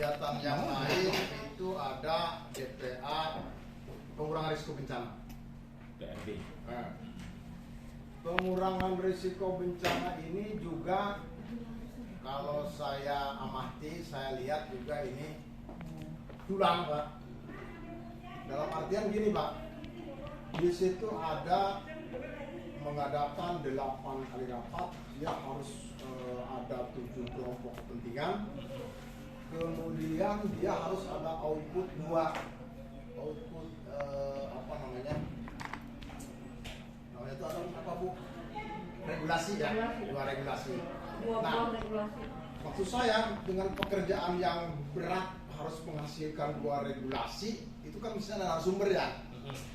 kegiatan yang lain itu ada DPA pengurangan risiko bencana. PRB. Pengurangan risiko bencana ini juga kalau saya amati, saya lihat juga ini tulang, Pak. Dalam artian gini, Pak, di situ ada mengadakan 8 kali rapat, dia harus ada 7 kelompok kepentingan. Kemudian dia harus ada output 2, output apa namanya itu apa Bu? Regulasi ya, 2 regulasi. Nah, maksud saya dengan pekerjaan yang berat harus menghasilkan 2 regulasi itu kan bisa narasumber ya.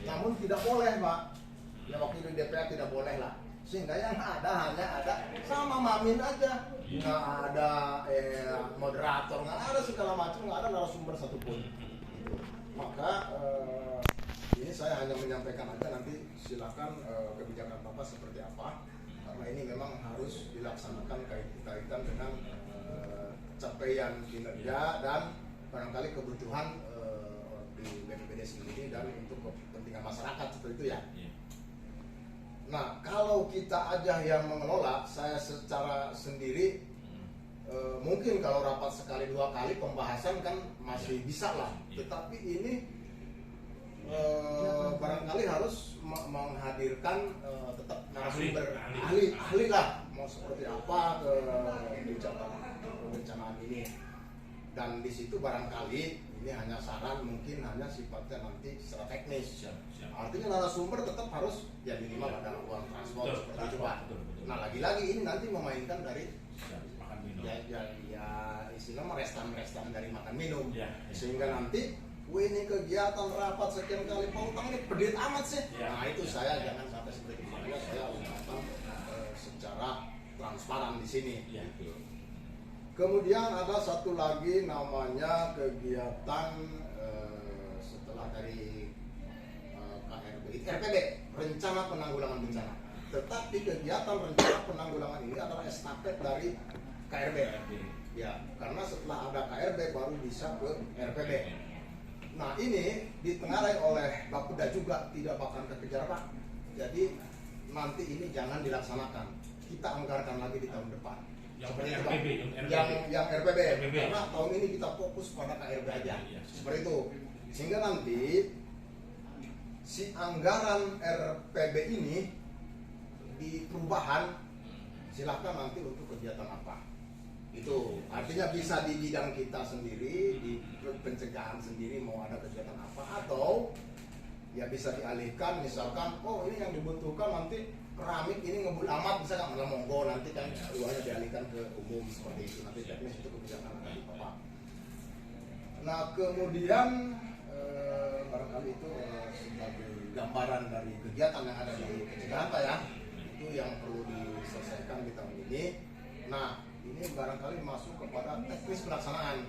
Namun tidak boleh Pak. Ya waktu itu DPR tidak boleh lah. Sehingga yang ada hanya ada sama Mamin aja. Nggak ada moderator, nggak ada segala macam, nggak ada narasumber satupun. Maka ini saya hanya menyampaikan aja, nanti silakan kebijakan Bapak seperti apa. Karena ini memang harus dilaksanakan kaitan dengan capaian kinerja dan barangkali kebutuhan di BPBD sendiri dan untuk kepentingan masyarakat seperti itu ya. Nah, kalau kita aja yang mengelola, saya secara sendiri mungkin kalau rapat sekali 2 kali pembahasan kan masih bisa lah. Tetapi ini barangkali harus menghadirkan tetap narasumber ahli lah, mau seperti apa kebencanaan ini. Dan di situ barangkali ini hanya saran, mungkin hanya sifatnya nanti secara teknis. Artinya narasumber tetap harus ya minimal ada uang transport seperti itu Pak. Nah lagi-lagi ini nanti memainkan dari ya istilahnya restan dari makan minum. Sehingga nanti ini kegiatan rapat sekian kali pautang ini pedit amat sih. Nah itu saya jangan sampai seperti itu. Saya ucapkan secara transparan di sini. Kemudian ada satu lagi namanya kegiatan setelah dari RPB, Rencana Penanggulangan Bencana. Tetapi kegiatan Rencana Penanggulangan ini adalah estafet dari KRB. Ya, karena setelah ada KRB baru bisa ke RPB. Nah ini ditengarai oleh Bapeda juga, tidak bakal kekejar Pak. Jadi nanti ini jangan dilaksanakan. Kita anggarkan lagi di tahun depan. Yang RPB, yang RPB. Karena tahun ini kita fokus pada KRB aja. Seperti itu. Sehingga nanti si anggaran RPB ini di perubahan silahkan nanti untuk kegiatan apa. Itu artinya bisa di bidang kita sendiri, di pencegahan sendiri mau ada kegiatan apa, atau ya bisa dialihkan misalkan ini yang dibutuhkan nanti keramik ini ngebul amat bisa kan, malah monggo nanti kan keduanya dialihkan ke umum seperti itu, nanti teknis itu kebijakan dari Bapak. Nah kemudian barangkali itu sebagai gambaran dari kegiatan yang ada di pencegahan Pak ya, itu yang perlu diselesaikan di tahun ini. Nah ini barangkali masuk kepada teknis pelaksanaan.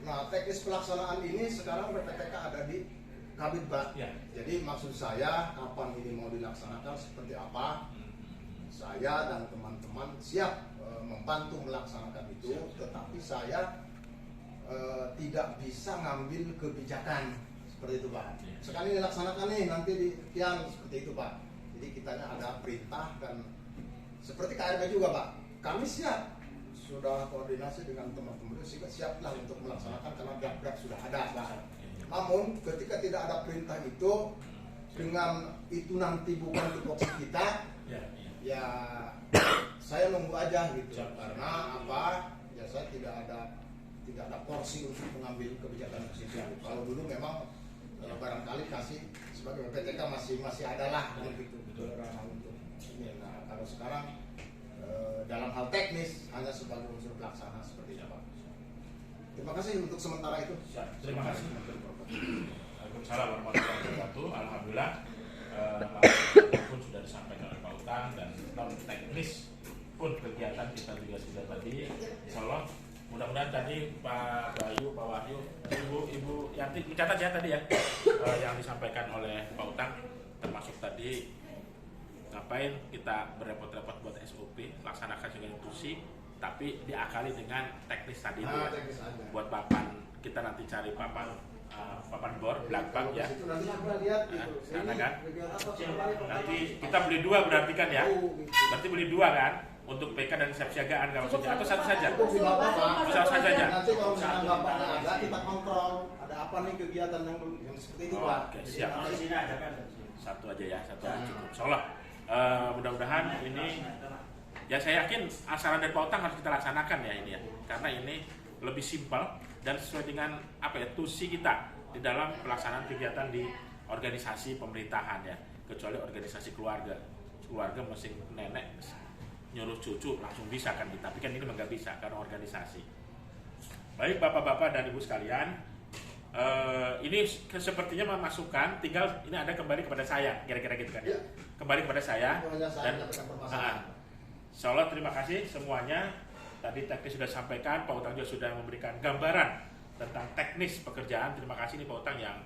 Nah teknis pelaksanaan ini sekarang PPTK ada di Kabid Pak. Jadi maksud saya kapan ini mau dilaksanakan seperti apa, saya dan teman-teman siap membantu melaksanakan itu. Tetapi saya tidak bisa ngambil kebijakan seperti itu Pak. Sekali dilaksanakan nih nanti di seperti itu Pak. Jadi kitanya ada perintah dan seperti KRB juga Pak. Kami siap, sudah koordinasi dengan teman-teman juga siap lah untuk melaksanakan karena draft sudah ada Pak. Namun ketika tidak ada perintah itu, dengan itu nanti bukan tupoksi kita, ya saya nunggu aja gitu. Karena apa? Ya saya tidak ada porsi untuk mengambil kebijakan ke situ. Kalau dulu memang barangkali kasih sebagai PPTK masih ada lah gitu ranah untuk ini. Nah kalau sekarang dalam hal teknis hanya sebagai unsur pelaksana seperti itu Pak. Terima kasih untuk sementara itu. Terima kasih. Waalaikumsalam warahmatullahi wabarakatuh. Alhamdulillah pun sudah disampaikan oleh Pak Utang dan non teknis pun kegiatan kita juga sudah tadi. Insya Allah mudah-mudahan tadi Pak Bayu, Pak Wahyu, Ibu Yanti mencatat ya tadi ya yang disampaikan oleh Pak Utang, termasuk tadi ngapain kita berrepot-repot buat SOP, laksanakan segala institusi, tapi diakali dengan teknis tadi itu. Nah, teknis aja. Buat papan, kita nanti cari papan bor belakang ya. Itu nanti kita lihat gitu. Sana kan? Bagian apa, kembali, Nanti kita beli dua berarti kan ya? gitu. Berarti beli dua kan? Untuk PK dan siapsiagaan kalau maksudnya atau satu saja? Cukup di Bapak, Pak. Satu saja aja. Nanti kalau misalnya Bapaknya ada, kita kontrol ada apa nih kegiatan yang seperti itu, Pak. Oke, siap. Di sini aja kan. Satu aja ya, satu aja cukup. Insyaallah mudah-mudahan ini ya saya yakin saran dari Pak Utang harus kita laksanakan ya ini ya. Karena ini lebih simpel dan sesuai dengan apa ya tusi kita di dalam pelaksanaan kegiatan di organisasi pemerintahan ya. Kecuali organisasi keluarga. Keluarga mesti nenek nyuruh cucu langsung bisa kan, tapi kan ini nggak bisa karena organisasi. Baik bapak-bapak dan ibu sekalian, ini sepertinya memasukkan, tinggal ini ada kembali kepada saya, kira-kira gitu kan ya. Kembali kepada saya dan insyaallah terima kasih semuanya. Tadi teknis sudah sampaikan, Pak Utang juga sudah memberikan gambaran tentang teknis pekerjaan. Terima kasih nih Pak Utang yang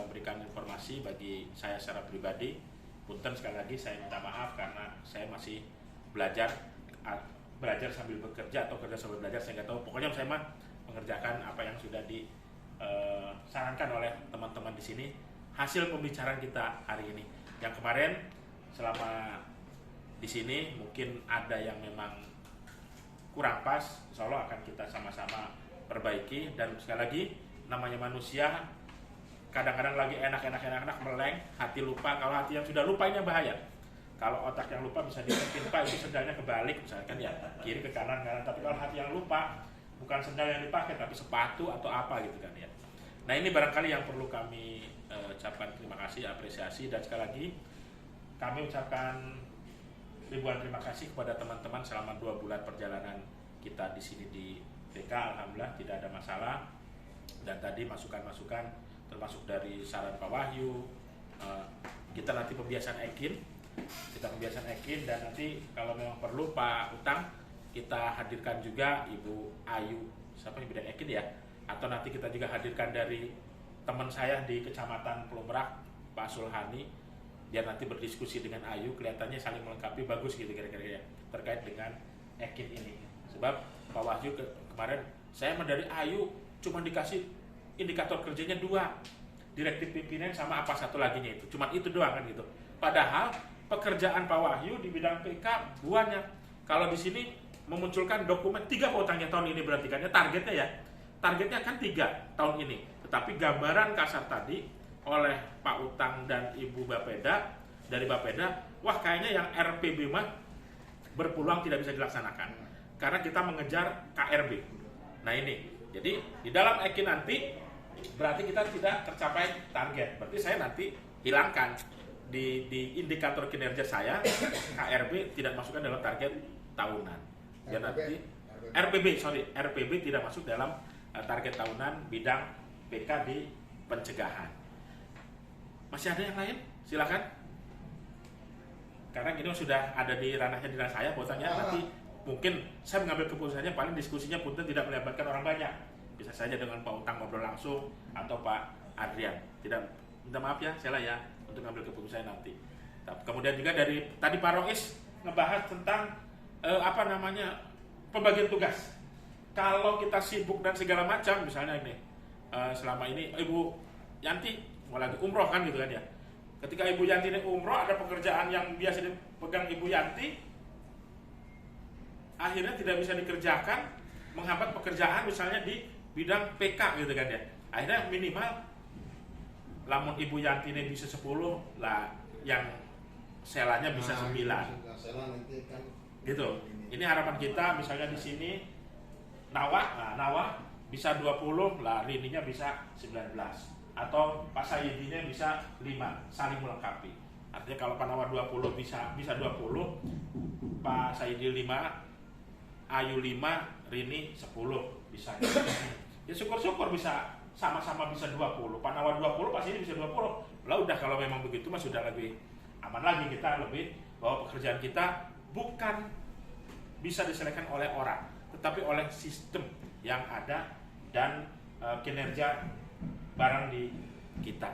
memberikan informasi bagi saya secara pribadi. Punten sekali lagi saya minta maaf karena saya masih belajar sambil bekerja atau kerja sambil belajar, saya nggak tahu. Pokoknya saya mah mengerjakan apa yang sudah disarankan oleh teman-teman di sini. Hasil pembicaraan kita hari ini, yang kemarin selama di sini mungkin ada yang memang kurang pas, insya Allah akan kita sama-sama perbaiki. Dan sekali lagi namanya manusia, kadang-kadang lagi enak meleng, hati lupa. Kalau hati yang sudah lupa ini bahaya. Kalau otak yang lupa bisa ditimpa, itu sendalnya kebalik misalkan ya, kiri ke kanan. Tapi kalau hati yang lupa, bukan sendal yang dipakai tapi sepatu atau apa gitu kan ya. Nah ini barangkali yang perlu kami ucapkan terima kasih, apresiasi. Dan sekali lagi kami ucapkan ribuan terima kasih kepada teman-teman selama 2 bulan perjalanan kita di sini di PK. Alhamdulillah tidak ada masalah. Dan tadi masukan-masukan termasuk dari saran Pak Wahyu, kita nanti pembiasaan ekin, dan nanti kalau memang perlu Pak Utang kita hadirkan juga Ibu Ayu, siapa yang bidang ekin ya, atau nanti kita juga hadirkan dari teman saya di Kecamatan Pulau Merak, Pak Sulhani, biar nanti berdiskusi dengan Ayu, kelihatannya saling melengkapi, bagus gitu kira-kira ya, terkait dengan ekin ini. Sebab Pak Wahyu kemarin saya dari Ayu cuma dikasih indikator kerjanya 2, direktif pimpinan sama apa satu laginya itu, cuma itu doang kan gitu. Padahal pekerjaan Pak Wahyu di bidang PK banyak. Kalau di sini memunculkan dokumen 3 Pak Utangnya tahun ini berarti kan ya, targetnya ya. Targetnya kan 3 tahun ini. Tetapi gambaran kasar tadi oleh Pak Utang dan Ibu Bapeda dari Bapeda, wah kayaknya yang RPB mah berpeluang tidak bisa dilaksanakan karena kita mengejar KRB. Nah ini, jadi di dalam ekin nanti berarti kita tidak tercapai target. Berarti saya nanti hilangkan di indikator kinerja saya KRB tidak masukkan dalam target tahunan. Dan nanti RPB tidak masuk dalam target tahunan bidang PK di pencegahan. Masih ada yang lain? Silakan. Karena ini sudah ada di ranahnya dinas saya, bosannya nanti mungkin saya mengambil keputusannya, paling diskusinya punten tidak melibatkan orang banyak. Bisa saja dengan Pak Utang ngobrol langsung atau Pak Adrian. Tidak, minta maaf ya, saya lah ya untuk mengambil keputusan nanti. Kemudian juga dari tadi Pak Rois ngebahas tentang pembagian tugas. Kalau kita sibuk dan segala macam, misalnya ini selama ini Ibu Yanti mau lagi umroh kan gitu kan ya. Ketika Ibu Yanti ini umroh, ada pekerjaan yang biasa dipegang Ibu Yanti, akhirnya tidak bisa dikerjakan, menghambat pekerjaan misalnya di bidang PK gitu kan ya. Akhirnya minimal lamun Ibu Yanti ini bisa 10 lah, yang selanya bisa 9 gitu. Ini harapan kita, misalnya di sini Nawa bisa 20 lah, Rininya bisa 19, atau Pak Sayyidinya bisa 5, saling melengkapi. Artinya kalau Pak Nawa 20 bisa 20, Pak Sayyidi 5, Ayu 5, Rini 10 bisa. Ya syukur-syukur bisa sama-sama bisa 20. Pak Nawa 20, Pak Sayyidi bisa 20. Lah udah, kalau memang begitu mah sudah lebih aman lagi, kita lebih bahwa pekerjaan kita bukan bisa diselesaikan oleh orang, tetapi oleh sistem yang ada dan kinerja barang di kita.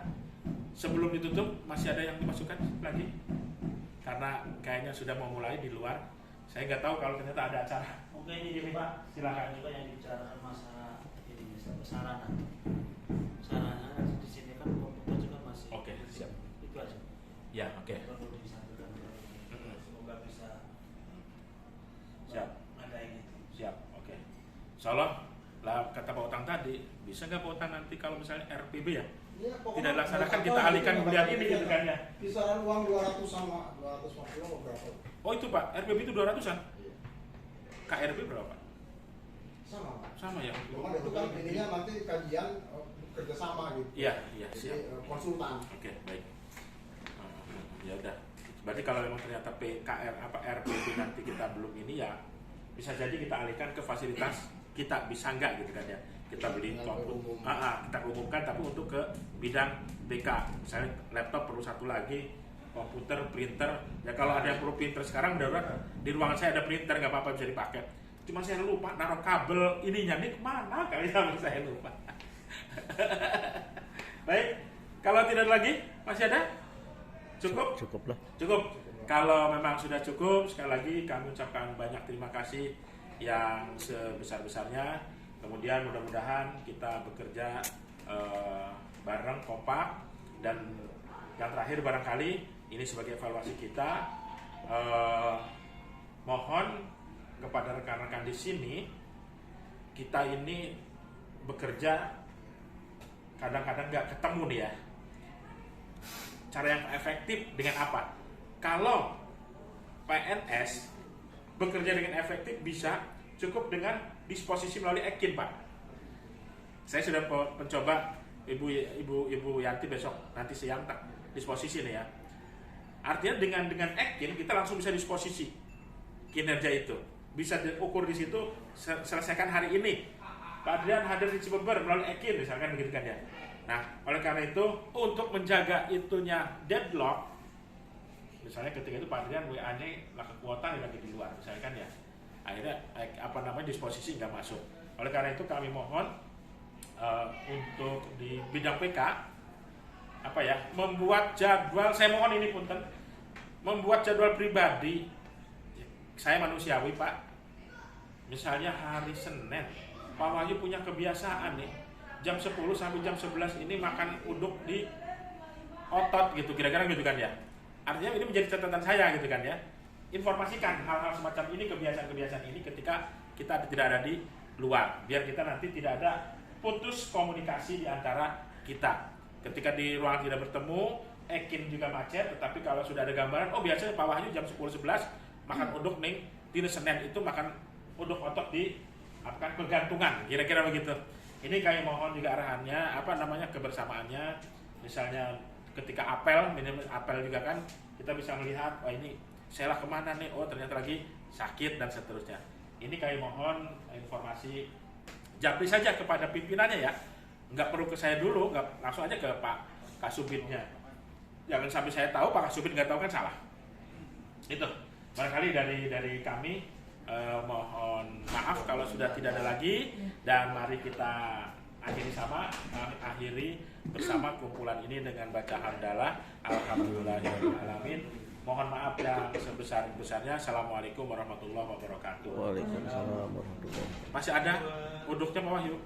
Sebelum ditutup masih ada yang dimasukkan lagi? Karena kayaknya sudah mau mulai di luar. Saya nggak tahu kalau ternyata ada acara. Oke, ini Pak, Silakan. juga yang dibicarakan masalah ini sarana. Sarana di sini kan komputer juga masih. Oke, siap. Itu aja. Ya, oke. Perlu disampaikan. Semoga bisa Siap. ada ini. Siap, oke. Insyaallah lah kata Pak Utang tadi, bisa nggak Pak Utang nanti kalau misalnya RPB ya? Ya, Tidak dilaksanakan, kita alihkan kemudian ini gitu kan ya. Kisaran uang 200 sama 250 atau berapa? Oh itu Pak, RPB itu 200-an? Iya. KRB berapa? Sama Pak. Sama ya? Cuman itu kan ininya nanti kajian kerjasama gitu. Iya, iya, Jadi siap. konsultan. Oke, baik. Ya udah. Berarti kalau memang ternyata RPB nanti kita belum ini ya, bisa jadi kita alihkan ke fasilitas kita, bisa enggak gitu kan ya. Kita beli komputer, kita umumkan tapi untuk ke bidang BK. Misalnya laptop perlu satu lagi, komputer, printer. Ya kalau ada yang perlu printer sekarang darurat di ruangan saya ada printer, nggak apa-apa bisa dipakai. Cuma saya lupa naruh kabel ininya nih kemana kali sama saya lupa. Baik, kalau tidak lagi masih ada? Cukup? Cukup lah. Cukup. Kalau memang sudah cukup, sekali lagi kami ucapkan banyak terima kasih yang sebesar-besarnya. Kemudian mudah-mudahan kita bekerja bareng, kompak, dan yang terakhir barangkali ini sebagai evaluasi kita, mohon kepada rekan-rekan di sini, kita ini bekerja kadang-kadang nggak ketemu nih ya. Cara yang efektif dengan apa? Kalau PNS bekerja dengan efektif bisa cukup dengan disposisi melalui Ekin, Pak. Saya sudah mencoba Ibu Yanti besok nanti siang tak disposisi nih ya. Artinya dengan Ekin kita langsung bisa disposisi kinerja itu. Bisa diukur di situ, selesaikan hari ini. Pak Adrian hadir di Cibeber melalui Ekin misalkan begitu kan ya. Nah, oleh karena itu untuk menjaga itunya deadlock, misalnya ketika itu Pak Adrian WA-nya lah ke kuota lagi di luar misalnya kan ya. Akhirnya disposisi nggak masuk. Oleh karena itu kami mohon untuk di bidang PK membuat jadwal. Saya mohon ini punten, membuat jadwal pribadi. Saya manusiawi Pak. Misalnya hari Senin, Pak Wahyu punya kebiasaan nih jam 10 sampai jam 11 ini makan uduk di otot gitu, kira-kira gitu kan ya. Artinya ini menjadi catatan saya gitu kan ya. Informasikan hal-hal semacam ini, kebiasaan-kebiasaan ini ketika kita tidak ada di luar, biar kita nanti tidak ada putus komunikasi di antara kita. Ketika di ruangan tidak bertemu, Ekin juga macet, tetapi kalau sudah ada gambaran, oh biasanya Pak Wahyu jam 10-11 makan uduk nih, di Senin itu makan uduk otot di kegantungan, kira-kira begitu. Ini kami mohon juga arahannya, kebersamaannya, misalnya ketika apel, minimal apel juga kan, kita bisa melihat, oh ini saya lah kemana nih, oh ternyata lagi sakit dan seterusnya. Ini kami mohon informasi japri saja kepada pimpinannya ya, nggak perlu ke saya dulu, nggak langsung aja ke Pak Kasubitnya. Jangan sampai saya tahu Pak Kasubit nggak tahu kan salah. Itu barangkali dari kami mohon maaf kalau sudah tidak ada lagi, dan mari kita akhiri bersama kumpulan ini dengan baca hamdalah alhamdulillahirobbilalamin. Mohon maaf yang sebesar-besarnya. Assalamualaikum warahmatullahi wabarakatuh. Waalaikumsalam warahmatullahi wabarakatuh. Masih ada uduknya Pak Wahyu?